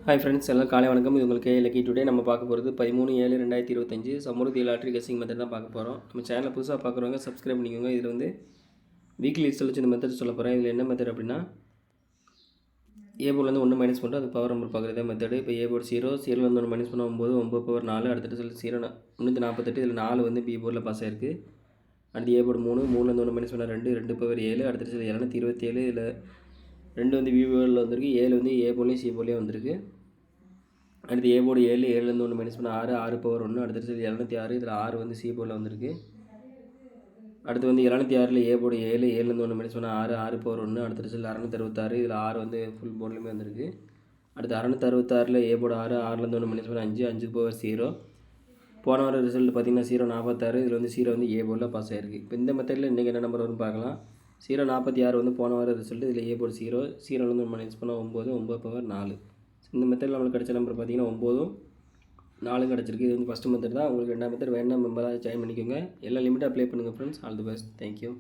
Hi friends, எல்லாம் காலை வணக்கம். இது உங்களுக்கு இலக்கி. டுடே நம்ம பார்க்க போகிறது 13/7/2025 சமுர்த்தி லாட்ரி கெஸ்ஸிங் மெத்தட் தான் பார்க்க போகிறோம். நம்ம சேனலை புதுசாக பார்க்குறவங்க சப்ஸ்கிரைப் பண்ணிக்கோங்க. இதில் வந்து வீக்லி ரிசல்ட் இந்த மெத்தட் சொல்ல போகிறேன். இதில் என்ன மெத்தட் அப்படின்னா, ஏ போர்ட்லேருந்து 1 மைனஸ் பண்ணுறோம், அது பவர் நம்பர் பார்க்குறதே மெத்தடு. இப்போ ஏ போர்டு 0, 0லேருந்து 1 மைனஸ் பண்ணால் 9, 9 பவர் 4, அடுத்த ரிசல்ட் 0 348. இதில் 4 வந்து பி போர்டில் பாஸ் ஆயிருக்கு. அடுத்து ஏ போர்டு 3, 3லேருந்து 1 மைனஸ் பண்ணால் 2, 2 பவர் 7, அடுத்த ரிசல்ட் 227. இதில் 2 வந்து பி போர்டில் வந்திருக்கு, 7 வந்து ஏ போர்ட்லேயும் சி போர்ட்லேயும் வந்திருக்கு. அடுத்து ஏ போர்டு 7, 7லேருந்து 1 மைனஸ் பண்ண 6, 6 பவர் 1, அடுத்த 206. இதில் 6 வந்து சி போர்டில் வந்திருக்கு. அடுத்து வந்து 206 ஏ போர்டு 7, 7லேருந்து 1 மைனஸ் பண்ண 6, 6 பவர் 1, அடுத்த ரிசல்ட் 666. இதில் 6 வந்து ஃபுல் போர்ட்லேயுமே வந்திருக்கு. அடுத்து 666 ஏ போர்டு 6, 6லேருந்து 1 மைனஸ் பண்ண 5, 5 பவர் 0. போன வாரம் ரிசல்ட் பார்த்திங்கன்னா 046. இதில் வந்து 0 வந்து ஏ போர்டில் பாஸ் ஆகிருக்கு. இப்போ இந்த மெத்தடில் இன்றைக்கி என்ன நம்பர் வரும்னு பார்க்கலாம். 046 வந்து போன வாரம் ரிசல்ட். இதில் ஏ போர்டு 0, 0லேருந்து 1 மைனஸ் பண்ணால் 9, 9 பவர் 4. இந்த மெத்தடில் நம்மளுக்கு கிடைச்ச நம்பர் பார்த்திங்கன்னா 9, 4 கிடச்சிருக்கு. இது வந்து ஃபஸ்ட்டு மெத்தட் தான். உங்களுக்கு 2ஆம் மெத்தட் வேணும்னா மெம்பராக ஜாயின் பண்ணிக்கோங்க. எல்லா லிமிட்டும் அப்ளை பண்ணுங்கள் friends. All the best. Thank you.